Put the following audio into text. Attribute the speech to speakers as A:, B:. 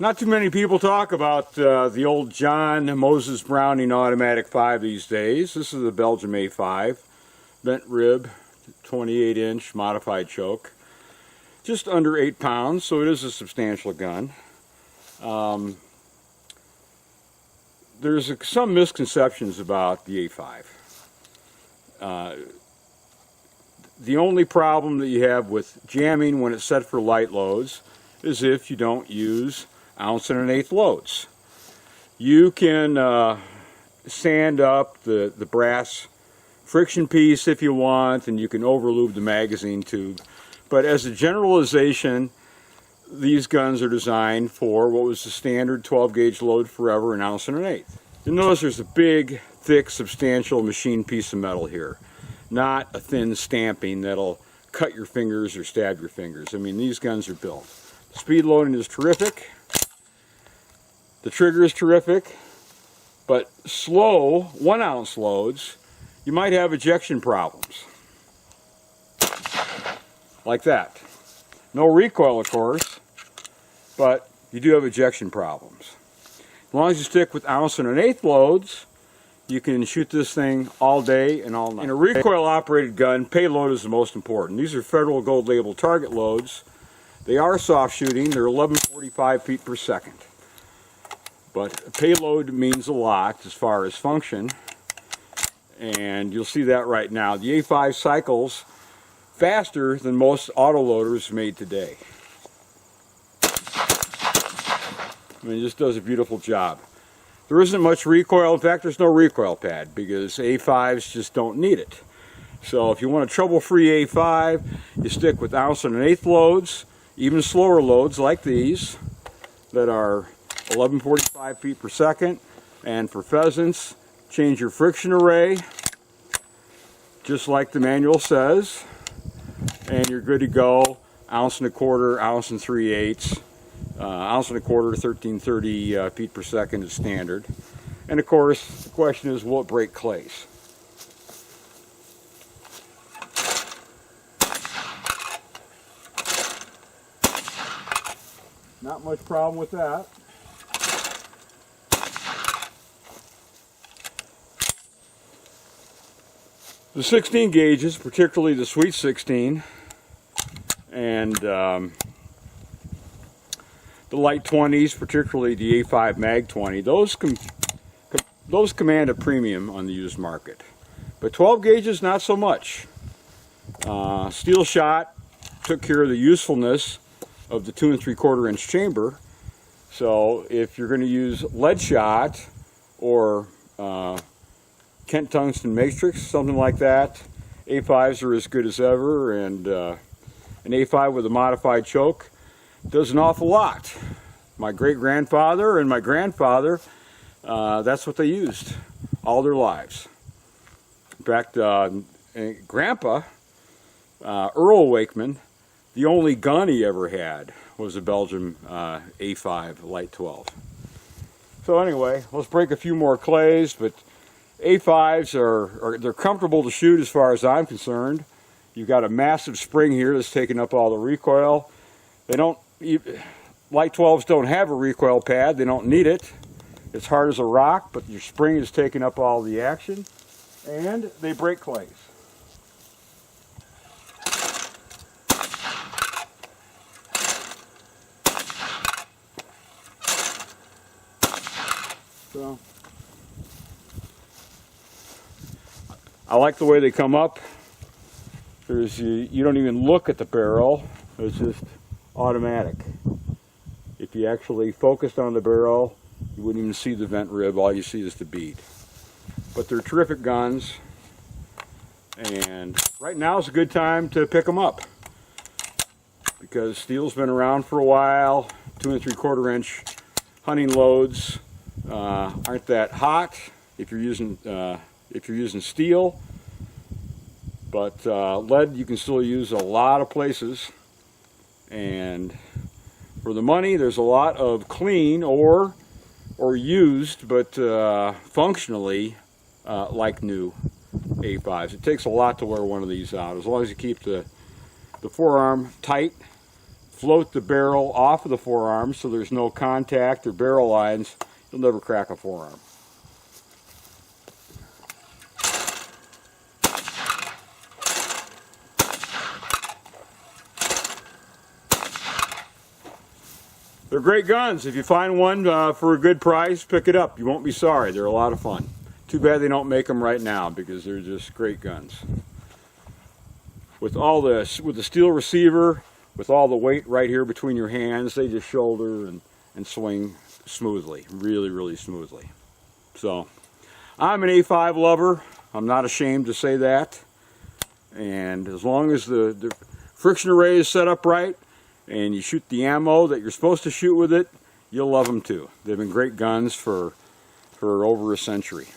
A: Not too many people talk about the old John Moses Browning Automatic 5 these days. This is a Belgium A5, bent rib, 28-inch modified choke. Just under 8 pounds, so it is a substantial gun. There's some misconceptions about the A5. The only problem that you have with jamming when it's set for light loads is if you don't use 1 1/8 loads. You can sand up the brass friction piece if you want, and you can overlube the magazine tube. But as a generalization, these guns are designed for what was the standard 12 gauge load forever in 1 1/8. You'll notice there's a big, thick, substantial machine piece of metal here, not a thin stamping that'll cut your fingers or stab your fingers. I mean, these guns are built. The speed loading is terrific. The trigger is terrific, but slow 1 ounce loads, you might have ejection problems. Like that. No recoil, of course, but you do have ejection problems. As long as you stick with 1 1/8 loads, you can shoot this thing all day and all night. In a recoil operated gun, payload is the most important. These are Federal Gold Label target loads. They are soft shooting, they're 1145 feet per second. But payload means a lot as far as function, and you'll see that right now. The A5 cycles faster than most autoloaders made today. I mean, it just does a beautiful job. There isn't much recoil. In fact, there's no recoil pad because A5s just don't need it. So if you want a trouble-free A5, you stick with 1 1/8 loads, even slower loads like these that are 1145 feet per second. And for pheasants, change your friction array just like the manual says, and you're good to go. 1 1/4 ounce, 1 3/8, 1 1/4 to 1330 feet per second is standard. And of course, the question is, will it break clays? Not much problem with that. The 16 gauges, particularly the Sweet 16 and the light 20s, particularly the A5 Mag 20, those command a premium on the used market. But 12 gauges, not so much. Steel shot took care of the usefulness of the 2 3/4 inch chamber. So if you're going to use lead shot or Kent tungsten matrix, something like that, A5s are as good as ever, and an A5 with a modified choke does an awful lot. My great-grandfather and my grandfather, that's what they used all their lives. In fact, Grandpa, Earl Wakeman, the only gun he ever had was a Belgium A5 Light 12. So anyway, let's break a few more clays, but A5s they're comfortable to shoot as far as I'm concerned. You've got a massive spring here that's taking up all the recoil. Light 12s don't have a recoil pad. They don't need it. It's hard as a rock, but your spring is taking up all the action, and they break clays. So I like the way they come up. You don't even look at the barrel. It's just automatic. If you actually focused on the barrel, you wouldn't even see the vent rib. All you see is the bead. But they're terrific guns, and right now is a good time to pick them up because steel's been around for a while. 2 3/4 inch hunting loads aren't that hot if you're using steel, but lead you can still use a lot of places, and for the money there's a lot of clean or used but functionally like new A5s. It takes a lot to wear one of these out. As long as you keep the forearm tight, float the barrel off of the forearm so there's no contact or barrel lines, you'll never crack a forearm. They're great guns. If you find one for a good price, pick it up. You won't be sorry. They're a lot of fun. Too bad they don't make them right now because they're just great guns. With the steel receiver, with all the weight right here between your hands, they just shoulder and swing smoothly, really, really smoothly. So, I'm an A5 lover. I'm not ashamed to say that. And as long as the friction array is set up right, and you shoot the ammo that you're supposed to shoot with it, you'll love them too. They've been great guns for over a century.